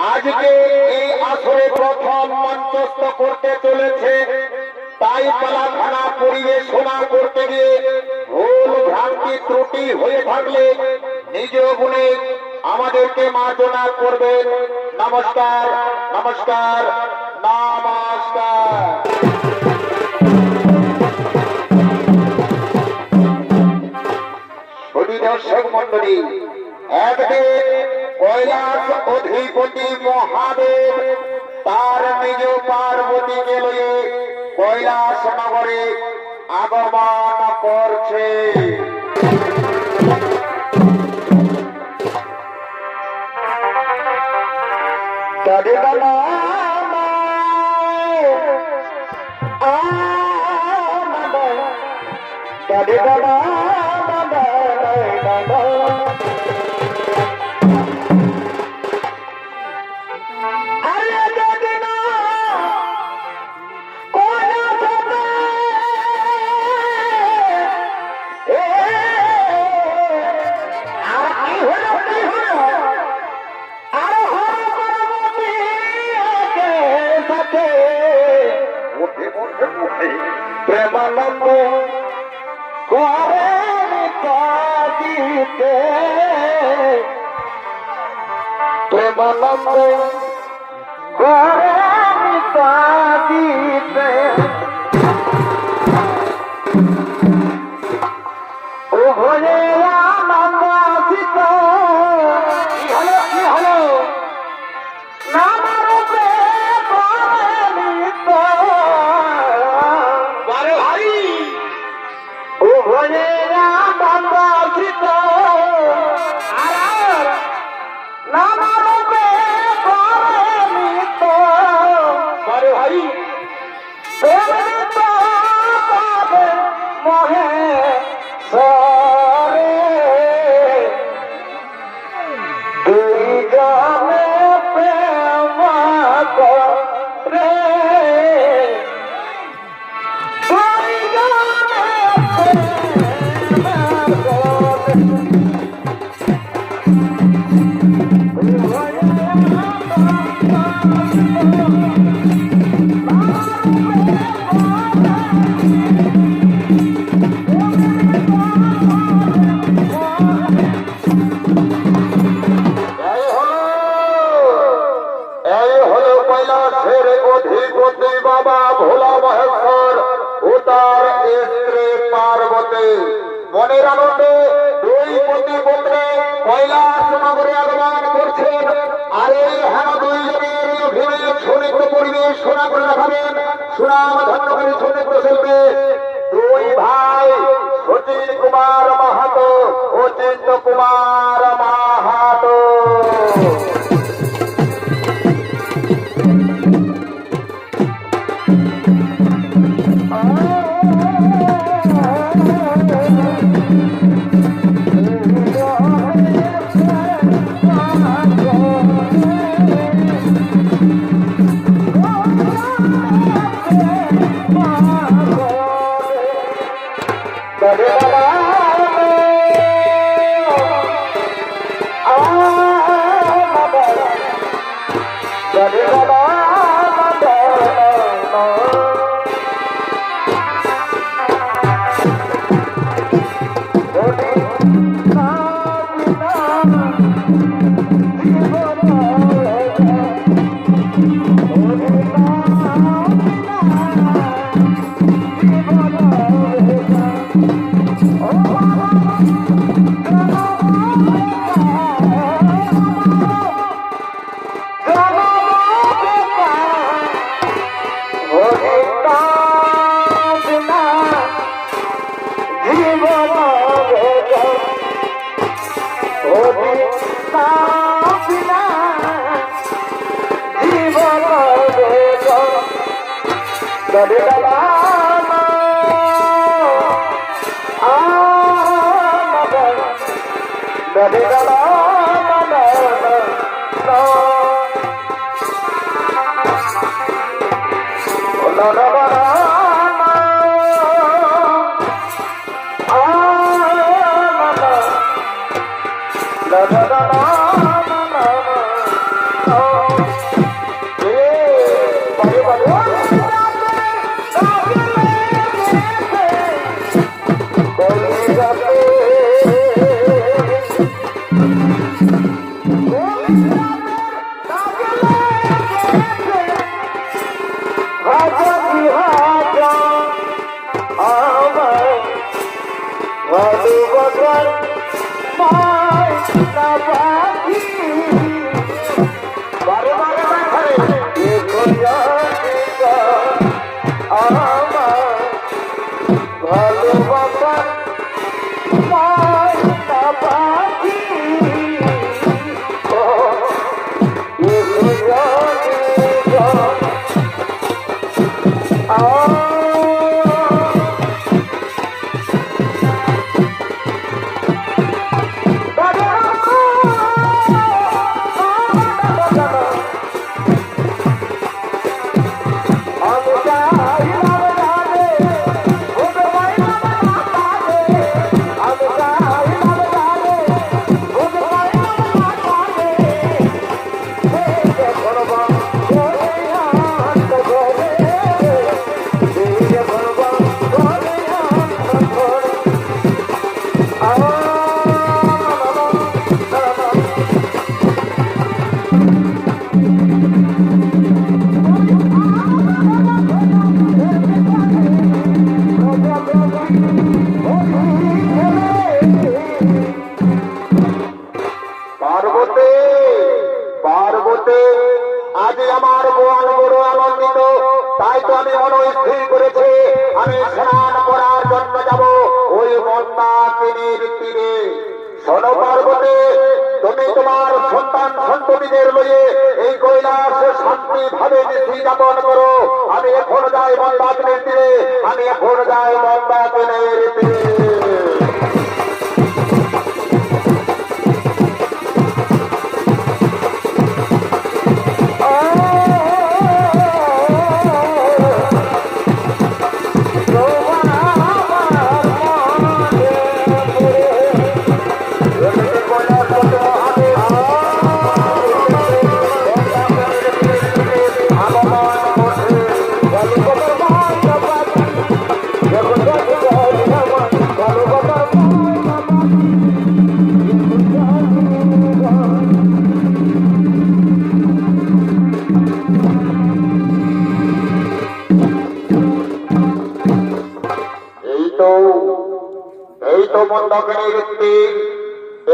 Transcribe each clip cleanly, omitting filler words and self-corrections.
আজকে এই আসরে প্রথম মঞ্চস্থ করতে চলেছে, তাই পালাখানা পরিবেশনা করতে গিয়ে ভুল ভ্রান্তি ত্রুটি হয়ে থাকলে নিজ গুণে আমাদেরকে মার্জনা করবেন। নমস্কার, নমস্কার, নমস্কার। দর্শক মন্ডলী, একদিন কৈলাস অধিপতি মহাদেব তার নিজ পার্বতীকে লয়ে কৈলাস নগরে আগমন করছে। প্রেমানন্দ করে কাঁদিতে, প্রেমানন্দ করে কাঁদিতে, ও ভোলে আনন্দ আসিত। কি হলো নানা রূপে অধিপতি বাবা ভোলা মহেশ্বর ও তার স্ত্রী পার্বতী মনের আনন্দে দুই পতি পত্রে কৈলাস নগরে আগমন করছেন। আর এই হেন দুইজনের অভিনয় সনিক পরিবেশ শোনা করে রাখাবেন সুনাম ধন্যবাদী সনিক শিল্পী দুই ভাই সচিন কুমার মাহাতো ও চিন্ত কুমার মাহাতো।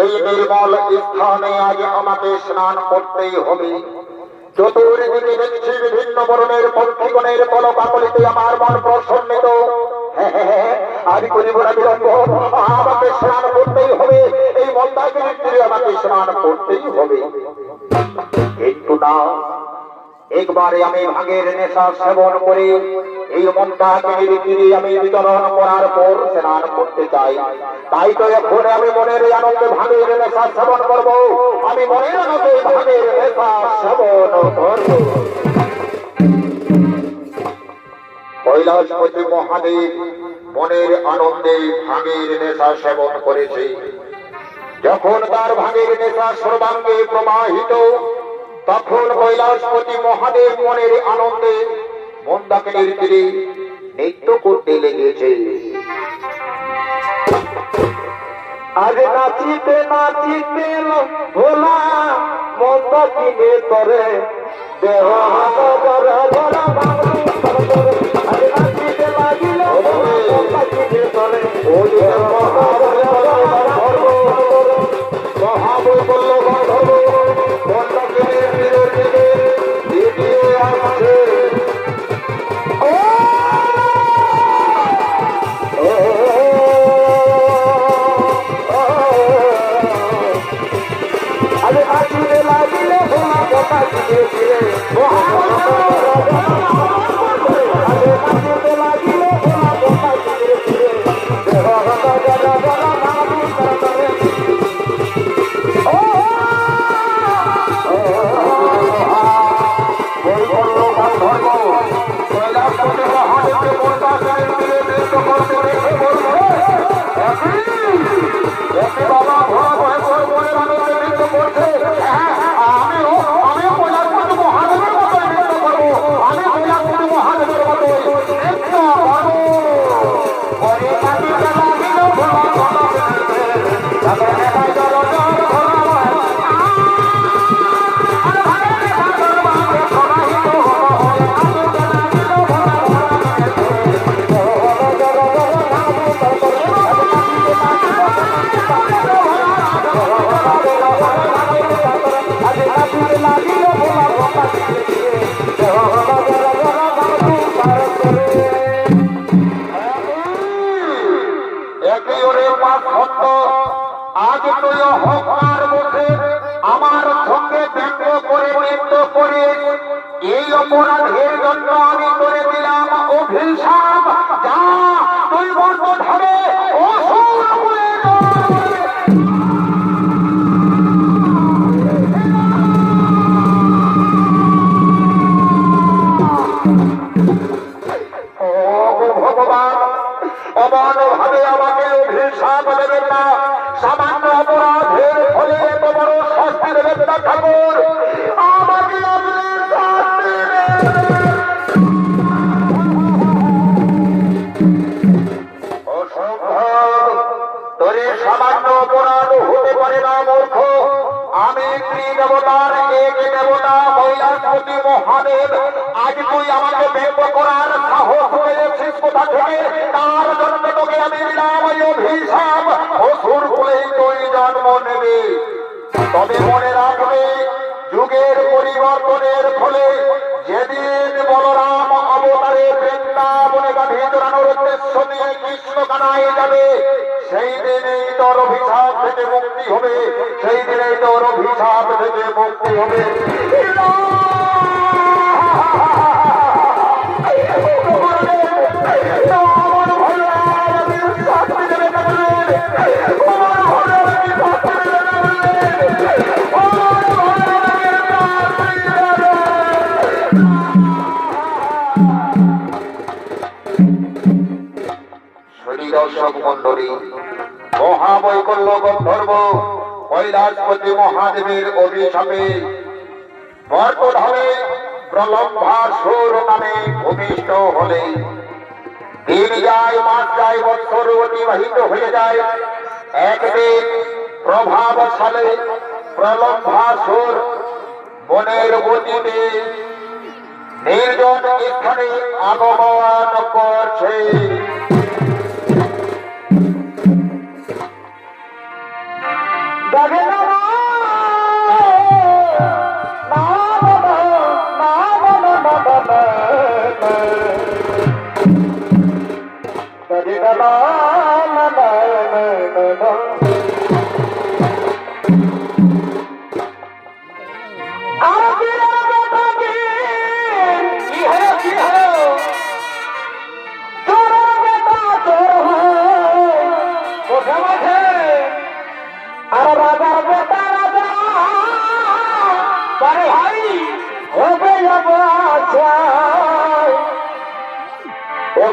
এই নির্মল স্থানে আজ আমাকে স্নান করতেই হবে। চতুর্দিকে দেখছি বিভিন্ন বরণের পক্ষীগণের পলকাকলিতে আমার মন প্রসন্নিত। আজ করিব না বিলম্ব, আমাকে স্নান করতেই হবে। এই মন্দাকিনীর তীরে আমাকে স্নান করতেই হবে। কিন্তু না, একবারে আমি ভাঙের নেশা সেবন করে এই মন্দাকিনীর তীরে আমি বিতরণ করার পর স্নান করতে চাই। তাই তো এখন আমি মনের আনন্দে ভাঙের নেশা সেবন করব। আমি মনের আনন্দে ভাঙের নেশা সেবন করব। কৈলাসপতি মহাদেব মনের আনন্দে ভাঙের নেশা সেবন করেছে। যখন তার ভাঙের নেশা সর্বাঙ্গে প্রবাহিত, তখন কৈলাসপতি মহাদেব মনের আনন্দে মন্দাকিনীর তীরে নৃত্য করতে লেগেছে। আজ নাচিতে নাচিতে ভোলা মন্দাকিনী তরে দেহ হাত গড়া গড়া বাবু আজ নাচিতে লাগিল মন্দাকিনী তরে ওই মহাবল বলল ধর্ম মন্দাকিনীর তীরে দ্বিতীয় আসছে। আরে নাচিতে লাগিলে ভোলা মন্দাকিনী তীরে আরে নাচিতে লাগিলে ভোলা মন্দাকিনী তীরে দেহ হাত গড়া গড়া বাবু তরে বাবা লাগিল ভোলা ভোলা একই ওরে পাঁচ খন্ড আজ তুই হকার বসে আমার সঙ্গে ব্যঙ্গ করে নৃত্য করে এই অপরাধের জন্য আমি করে দিলাম অভিশাপ যা তুই বলবো ধরে অসুর বলে ভগবান অমান ভাবে আমাকে অভিশাপ দেবেন না সামান্য অপরাধের ফলে এত বড় শাস্তি দেবেন না ঠাকুর আমাকে আপনি শাস্তি অসম্ভব তোর সামান্য অপরাধ হতে পারে না মূর্খ আমি ত্রিদেবতার এক দেবতা কৈলাসপতি মহাদেব আজ তুই আমাকে ব্যঙ্গ করার সাহস পেয়েছিস কোথা থেকে তার জন্য তোকে আমি দিলাম ওই অভিশাপ অসুর বলেই তুই জন্ম নেবে তবে মনে রাখবে যুগের পরিবর্তনের ফলে যেদিন বলরাম অবতারে বৃন্দাবনে গাভী চড়ানোর উদ্দেশ্য নিয়ে কৃষ্ণ কানায় যাবে সেই দিনেই তোর অভিশাপ থেকে মুক্তি হবে সেই দিনেই তোর অভিশাপ থেকে মুক্তি হবে দর্শক মন্ডলী মহাবৈকল্য গন্ধর্ব কৈলাসপতি মহাদেবের অভিশাপে বর্তধামে প্রলম্ভাসুর নামে ভূমিষ্ঠ হলে দিন যায় মাস যায় বৎসর অতিবাহিত হয়ে যায় একদিন প্রভাবশালী প্রলম্ভাসুর বনের গতিতে নির্জন স্থানে আগমন করছে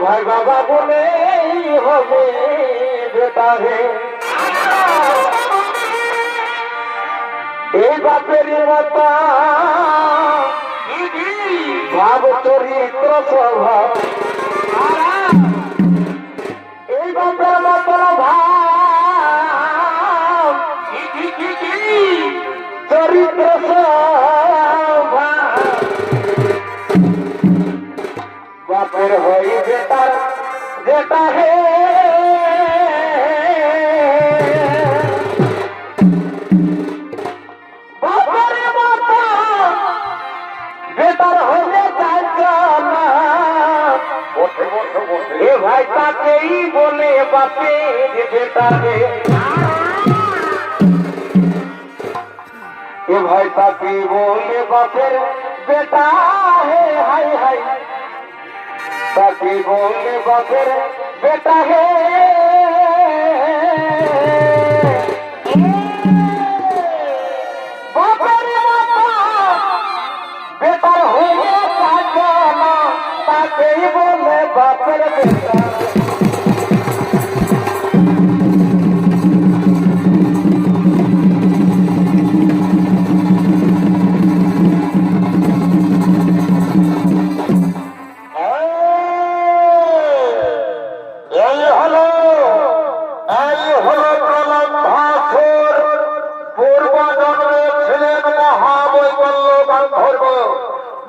ভাই বাবা বলে হবে বেটা হে এই বাপের মতো ভাব চরিত্র স্বভাব এই বাপের মতো ভাব চরিত্র স্বভাব বাপের হই বেটার যেটা হে বাপের মতো বেটার হলে চাইছানা এ ভাই তাকেই বলে বাপের বেটা হে এ ভাই তাকে বলে বাপের বেটা হে হাই হাই তাকে বলে বাপের বেটা হে বাপের বেটার হয়ে না তাকেই বলে বাপের বেটা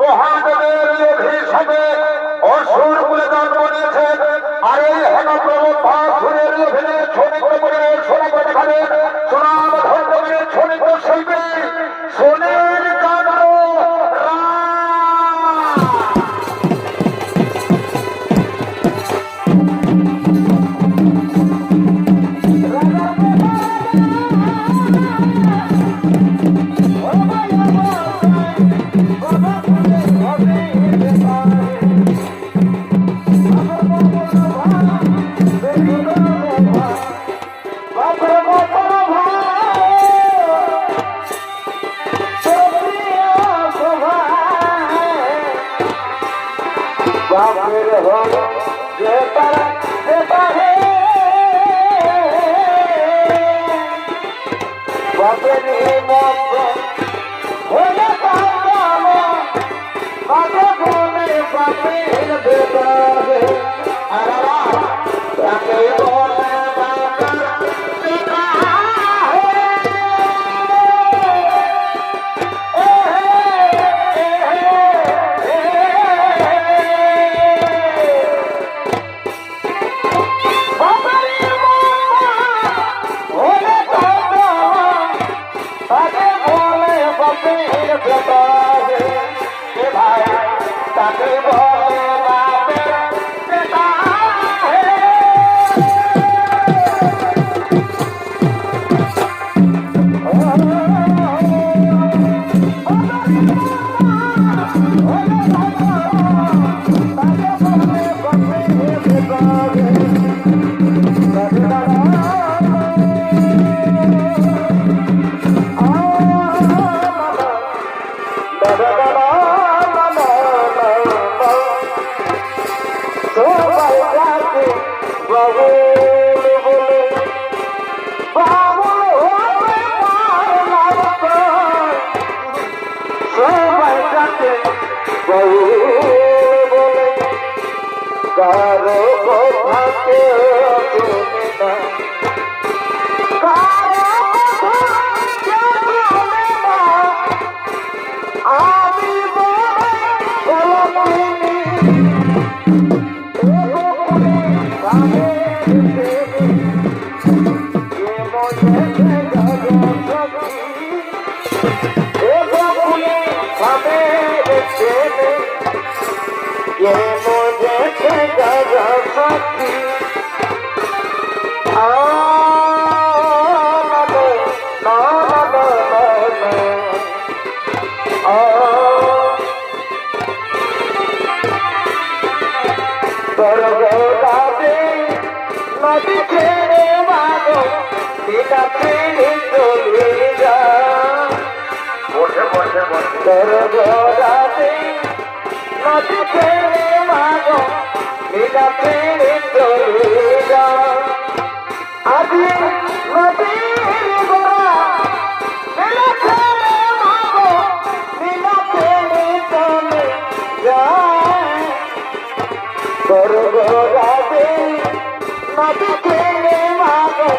মহাদেবের অভিশাপে অসুর বলে জন্ম নিয়েছেন আর এই হেনপ্রভাসুরের অভিনয়ে ছনিত পরিবেশ শোনা দেখাবেন সুনাম ধর্মের ছনিত শিল্পী সোনের বাপের হোক যেটা যেটা হে বাপের মত হলে বাপে বলে বাপের বেটা হে তাকে বলে বাপের বেটা তাকে বলে বাপের বেটা সবাই ডাকে বাবুল বলে বাবুল হবে পার লাগতো সবাই ডাকে বাবুল বলে কারো কথাকে শুনে না কারো কথা কেউ শুনে না আমি বলে নদী ছেড়ে মাগো বিনা ছেড়ে চলে যা বসে বসে বসে নদী ছেড়ে মাগো বিনা ছেড়ে চলে যা আজি নদীর গোড়া বিনা ছেড়ে মাগো বিনা ছেড়ে চলে যা রাধে নদী ছেড়ে মাগো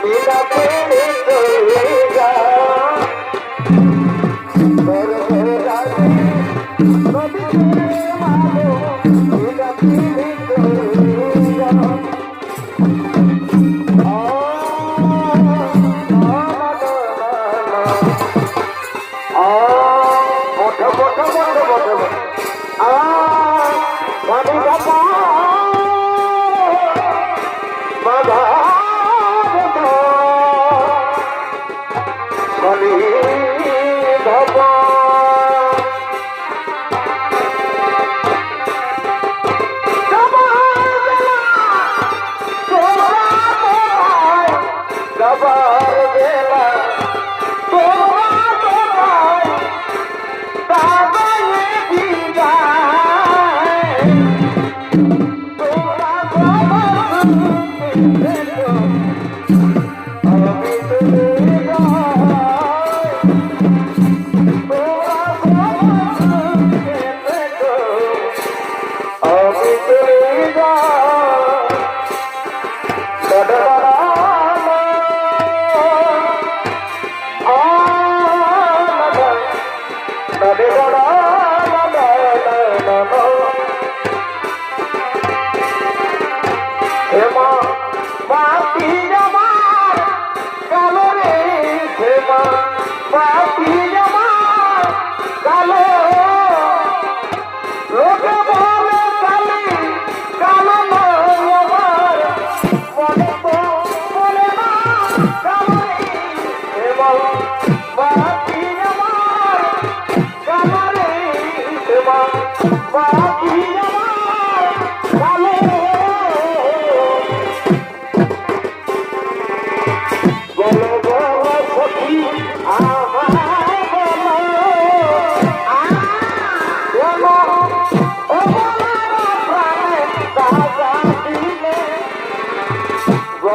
বিনা ছেড়ে চলে যা রাধে নদী ছেড়ে মাগো বিনা ছেড়ে চলে যা বসে বসে বসে বসে Come on!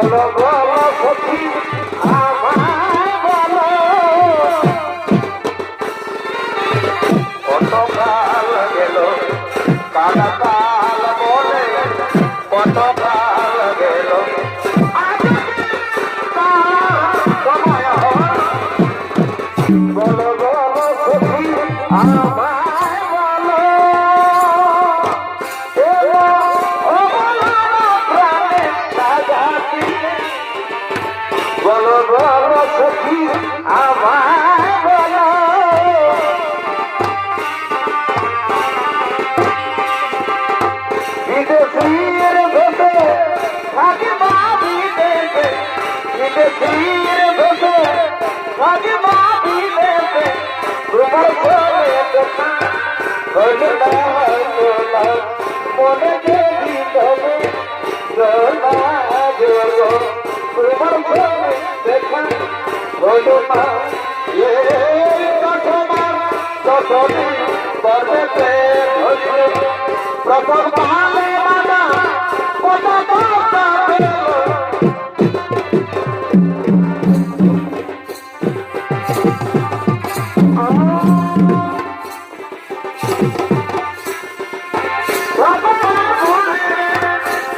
বলো বলো সখী আমায় বলো কত কাল গেল কালা কাল বলে কত কাল গেল সময় হয় বলো বলো সখী আমায় বলো এলো ও বলো প্রাণে সাজাতি বলো বলো সখী আমায় বলো বিদেশীর ভেবে থাকিবা বিদেশে বিদেশীর ভেবে থাকিবা বিদেশে তোমার ঘরে দেখা হইল না হইল না মনে দেবী তবে সোনা যোগ তোমার ঘরে দেখা হইল না এই কঠোর যতদিন পর্বতে ধরিল প্রথম পালে বাধা কত কথা পেল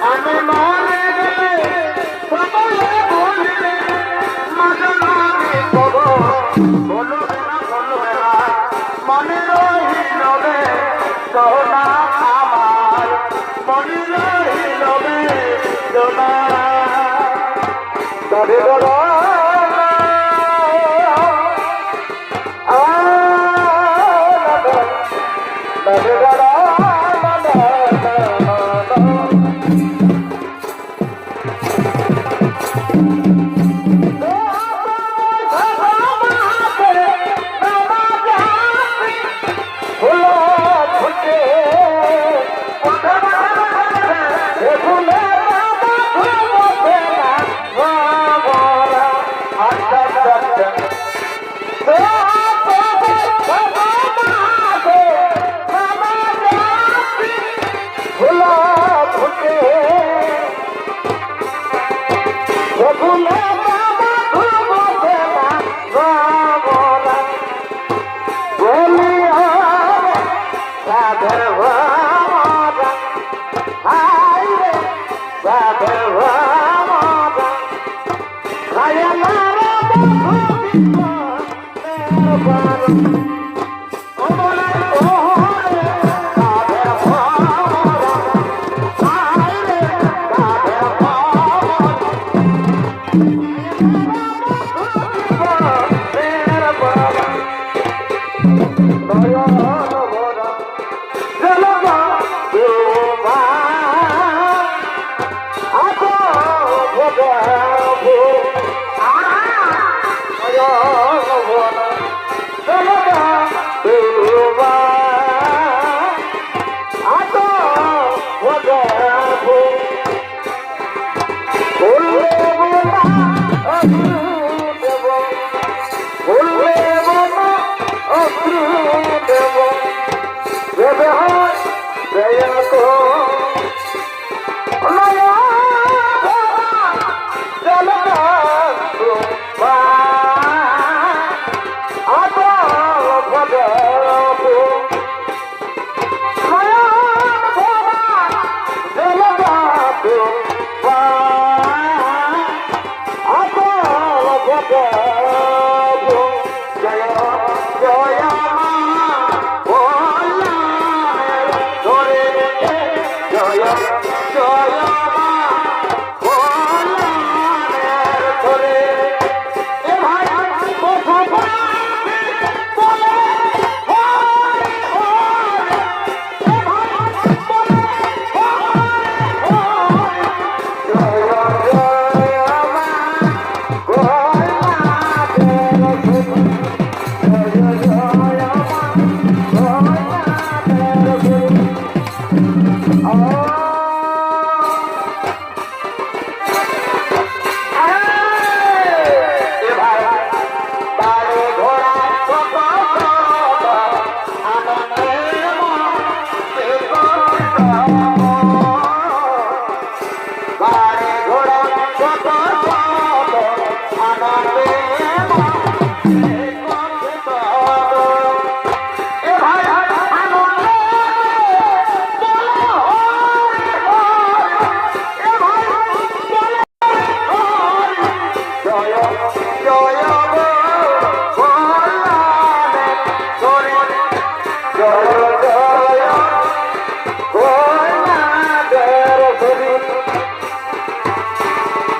আমি মনে গেলে সকলে বলিলে মাঝে মাঝে বলো বলবে না মনে রহিল রে সোনা আমার মনে রহিল রে সোনা তবে বলো তবে বলো দেব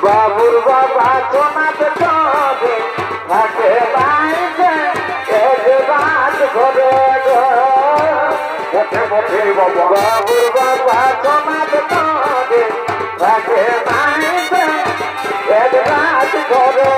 বাবুর বাবা সোনাত চলে থাকে বাইরে এক রাত ঘরে বাবুর বাবা সোনাত চলে থাকে বাইরে এক রাত ঘরে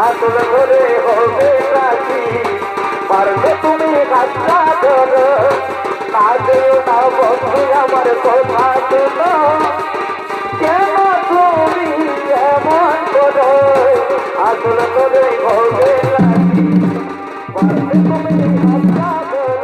আসল করে হবে নাকি পারবে তুমি কাজটা করো না দেও না বন্ধু আমার কথা শুনো কেন তুমি এমন করো আসল করে হবে নাকি পারবে তুমি কাজটা করো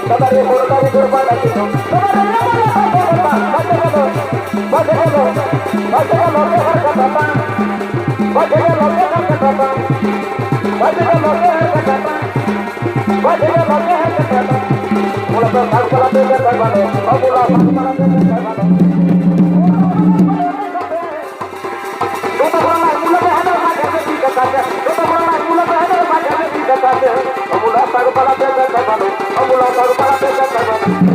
তাবারে মোরদারি করবা না কিছু তাবারে বাজে গেল দেহার কথা বাজে গেল দেহার কথা বাজে গেল দেহার কথা বাজে গেল দেহার কথা মোলা তো সালসালা পেতে পারবানো অবুলা সালসালা পেতে পারবানো তোতা বড় মুলা দেহার মাঝে ঠিক আছে তোতা বড় মুলা দেহার মাঝে ঠিক আছে অবুলা সালসালা পেতে পারবানো অবুলা সালসালা পেতে পারবানো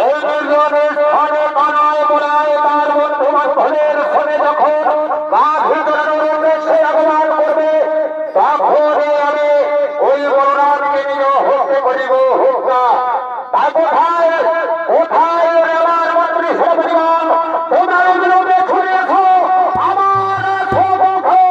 এই নির্জনের স্থানে কানায় বলে কোথায় রেলার মন্ত্রী সভাপতিগণ তোমরা বিরোধে ছড়িয়েছ আমার সম্মুখে।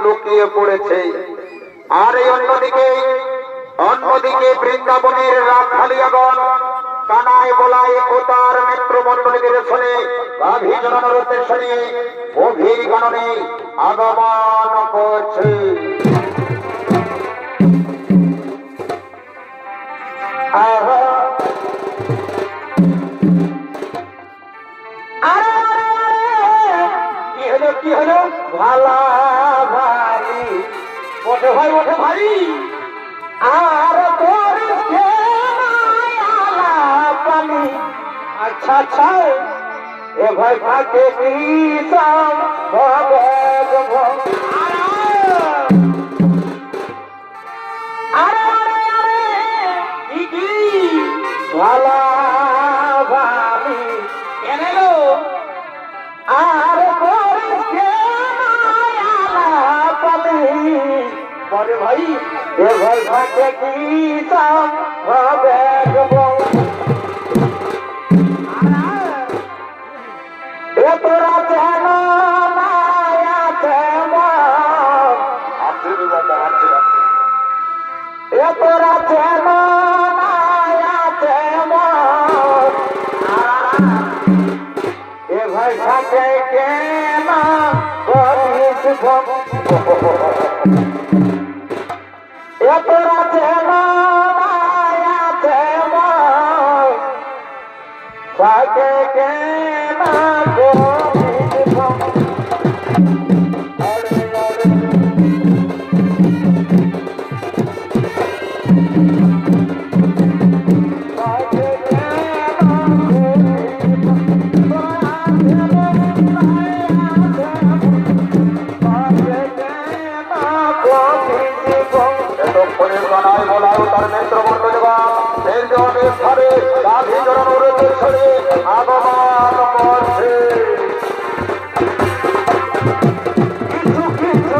লুকিয়ে পড়েছে। আর এই অন্যদিকে বৃন্দাবনের রাখালিয়াগণ কানায় বলায় ও তার মিত্রমণ্ডলীদের শুনে গাভী জনানোর উদ্দেশ্য নিয়ে গভীর গণনে আগমন করছে। কি হলো ভালা ভাই ওঠে ভাই ওঠে ভাই আর পানি আচ্ছা আচ্ছা এ ভাই ভাগে ভালা ভাবি এনে গো আর পরে ভাই এ ভাই ভাগে কি হবে জীবন এত রাতে মায়াতে থাকে কেন গো জীবন এতক্ষণের কানায় বলাও তার নেত্রবর্ণ দেবা এই জনের ধারে গাভী জড়ানোর উদ্দেশ্যে আগমন করছে। কিছু কিছু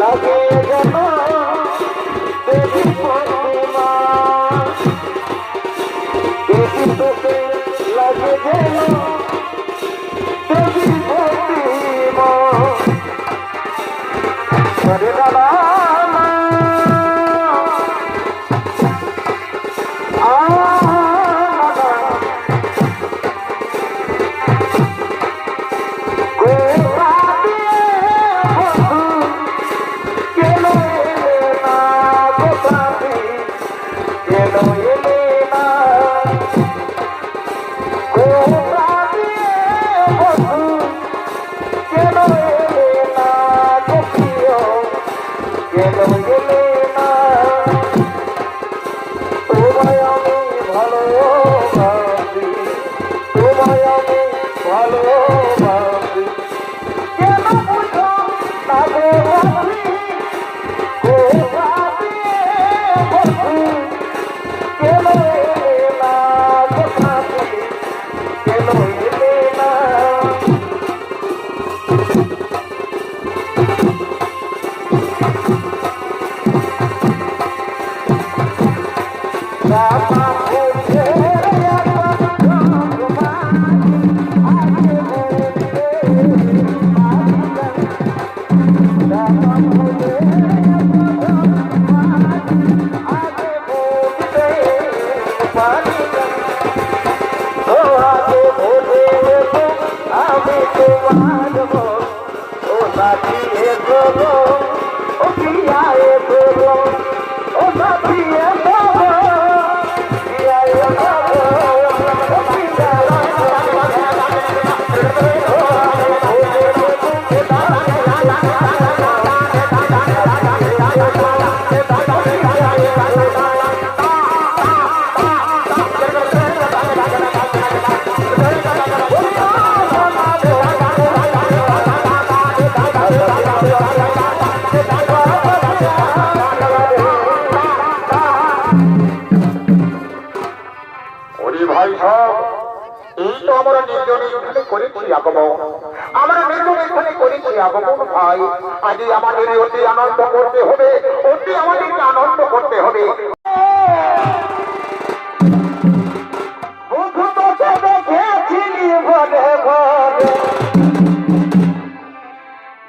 লাগে যেন দেবী প্রতিমা দেবী তোকে লাগে যেন দেবী প্রতিমা হরে দাদা ভাই আজ আমাদের অতি আনন্দ করতে হবে, অতি আমাদেরকে আনন্দ করতে হবে।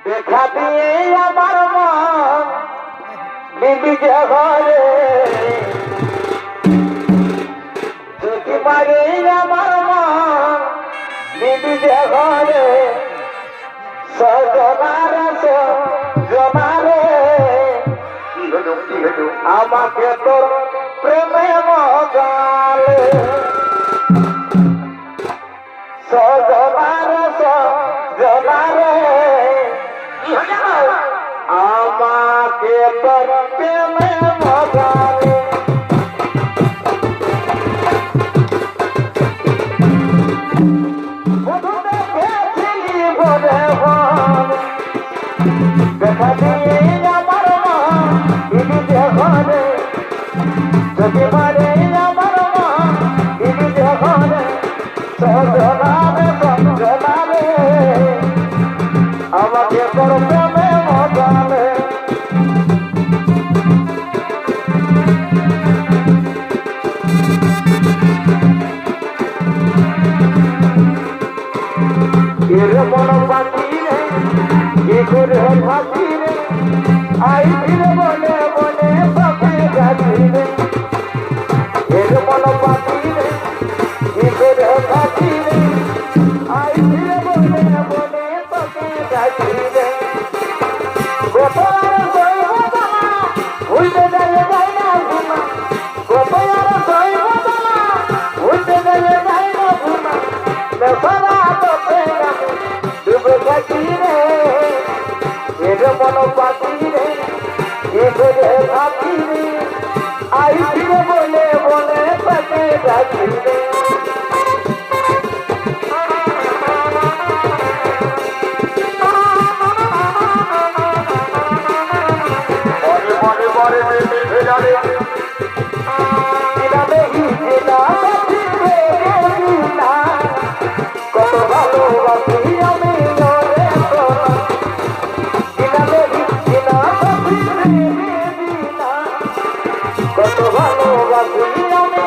দেখা দিয়ে আমার মন বিবি যে ঘরে যদি মারে আমার মন বিবি যে ঘরে সজনারে সজনারে আমাকে তোর প্রেমে মগালে সজনারে সজনারে আমাকে তোর প্রেমে মজালে বধু দেখেছিলি ভরে ভরে দেখা দিয়ে আমার মা দিদি ঘরে যদি মারে আমার মা দিদি ঘরে সজনারে সজনারে আমাকে তোর প্রেমে মজালে এর মন পাখি রে কি করে ফাঁকি রে আই ফিরে বলে বলে পাখি গাছি রে এর মন পাখি রে কি করে ফাঁকি রে আই ফিরে বলে বলে পাখি গাছি রে কত আর সইব না ভুলতে যাই যাই না ঘুমা কত আর সইব না ভুলতে যাই যাই না ঘুমা নেশারা তোতে আমি ডুবে থাকি রে এর মন পাখি রে কি করে থাকি রে আই ফিরে বলে বলে পাখি গাছি রে মনে মনে মনে মিঠে যাবে কত ভালোবাসি আমি কত ভালোবাসি আমি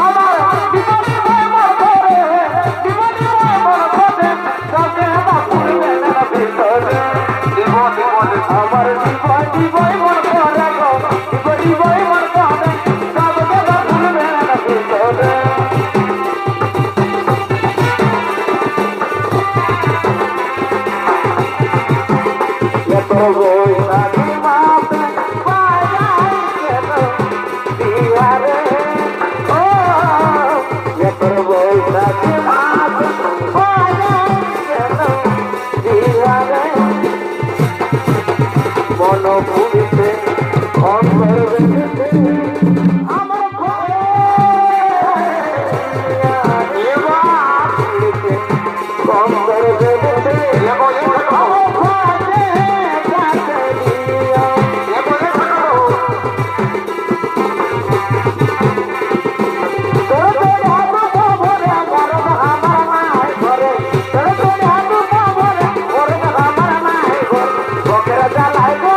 আমার জীবন জীবন মন করে গো জীবন জীবন মন করে সবকে ভুলবে না ভিতরে এত বই নাকি মাপে পায়াই কেন দিয়ারে ও এত বই নাকি মাপে পায়াই কেন দিয়ারে মন ভুলিতে অন্তর বেঁধেছে আমার ঘরে এবার ভুলিতে অন্তর বেঁধেছে আমার ঘরে কাছে দিয়া তোর তোর হাত ভরে গরম আমার মায় ঘরে তোর তোর হাত ভরে গরম আমার মায় ঘরে বকেরা জ্বালায় গো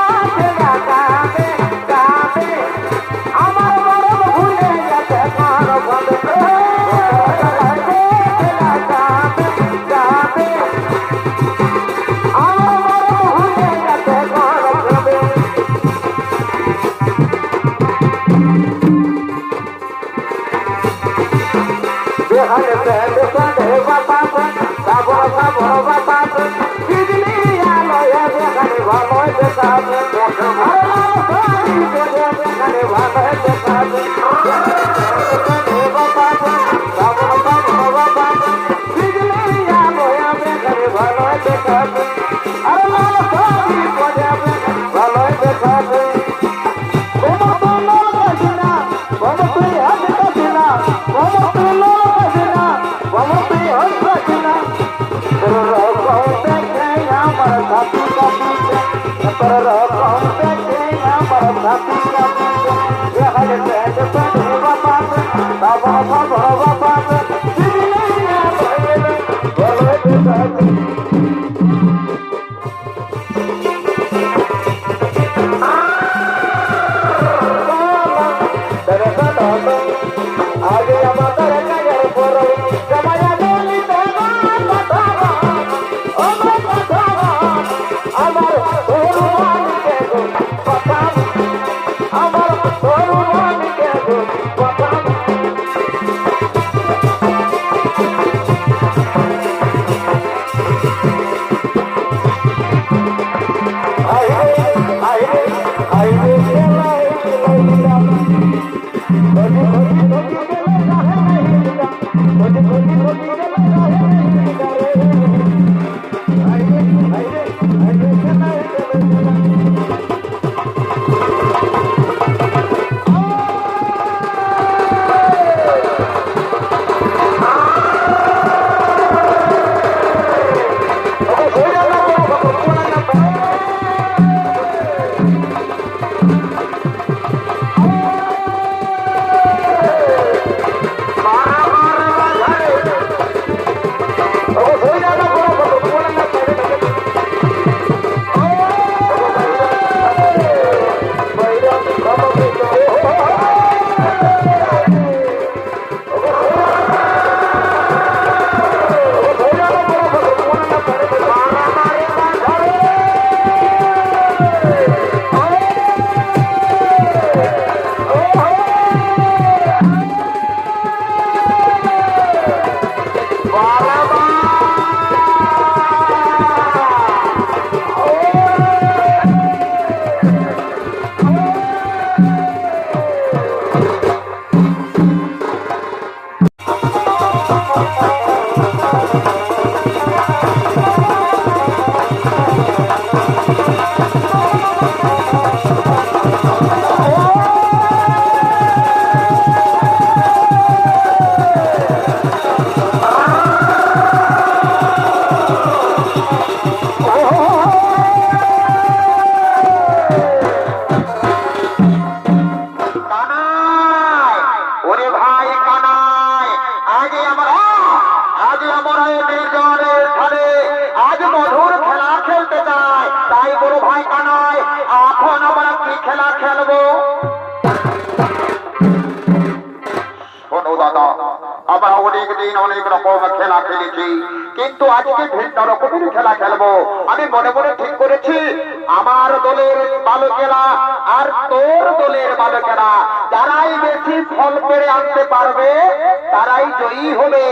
রকম দেখে আমার ভাতি এখানে প্যান্ট প্যান্ট বাবা বাবা বাবা বাবা আগে আমাদের কাজের পর জমায়া বলি আমার তরুণকে কথা আমার তরুণকে কথা খেলা খেলেছি, কিন্তু আজকে ভিন্ন রকমের খেলা খেলবো। আমি মনে মনে ঠিক করেছি, আমার দলের বালকেরা আর তোর দলের বালকেরা যারাই বেশি ফল পেরে আনতে পারবে তারাই জয়ী হবে।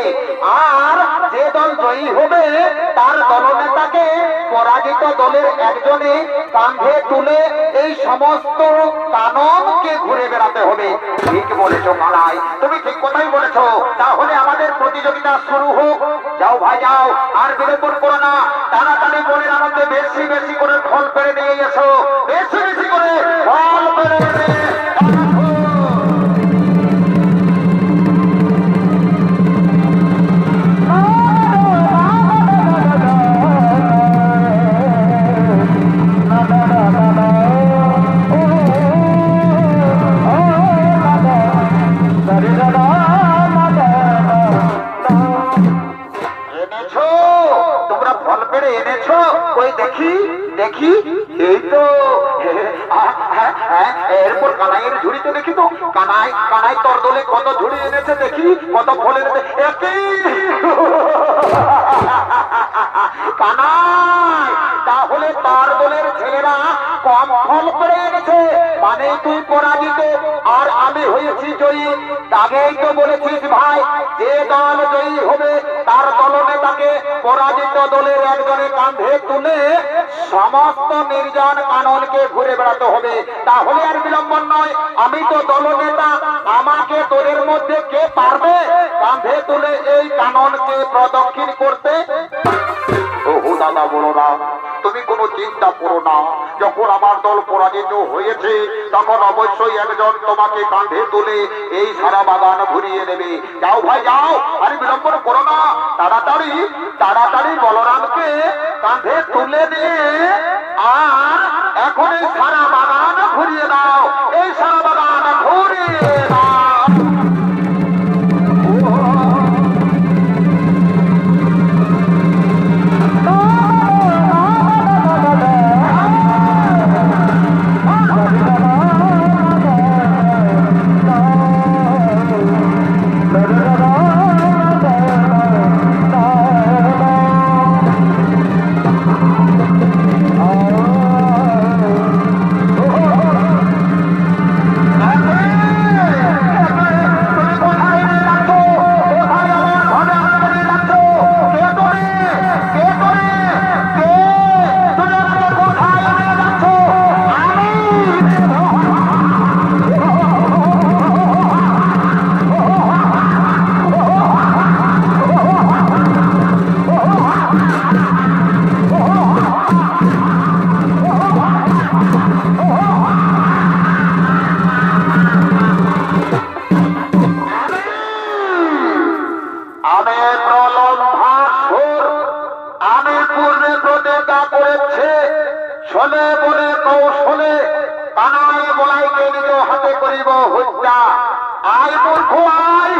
আর যে দল জয়ী হবে তার দলনেতাকে পরাজিত দলের একজনে কাঁধে তুলে এই সমস্ত কাননকে ঘুরে বেড়াতে হবে। ঠিক বলেছো কানাই, তুমি ঠিক কথাই বলেছো। তাহলে আমাদের প্রতিযোগিতা শুরু হোক। যাও ভাই যাও, আর বিলম্ব করো না, তাড়াতাড়ি মনের আনন্দে বেশি বেশি করে ফল পেরে নিয়ে এসো, বেশি বেশি করে ফল পেরে নিয়ে দেখি দেখি, এই তো এরপর কানাইয়ের ঝুড়ি তো দেখি তো, কানাই কানাই তোর দলে কত ঝুড়ি এনেছে দেখি, কত ফল এনেছে। কানাই, তাহলে তার দলের ছেলেরা কম ফল করে এনেছে, মানে তুই পরাজিত আর আমি হয়েছি জয়ী। আগেই তো বলেছিস ভাই, যে দল জয়ী হবে তার দলনেতাকে পরাজিত দলের একজনের কাঁধে তুলে সমস্ত নির্জন কাননকে ঘুরে বেড়াতে হবে। তাহলে আর বিলম্ব নয়, আমি তো দলনেতা, আমাকে তোদের মধ্যে কে পারবে কাঁধে তুলে এই কাননকে প্রদক্ষিণ করতে? ওহো দাদা বলো না, তুমি কোনো চিন্তা করো না। যখন আমার দল পরাজিত হয়েছে তখন অবশ্যই একজন তোমাকে কাঁধে তুলে এই সারা বাগান ঘুরিয়ে নেবে। যাও ভাই যাও, আরে বিলম্ব করো না, তাড়াতাড়ি তাড়াতাড়ি বলরামকে কাঁধে তুলে নিয়ে আর এখন এই সারা বাগান ঘুরিয়ে দাও, এই সারা বাগান ঘুরিয়ে দাও। আমি প্রলম্ভাসুর, আমি পূর্বে প্রতিজ্ঞা করেছি, শোনে বলে কৌশলে কানাই বলাইকে নিজ হাতে করিব হত্যা। আয় মূর্খ আয়,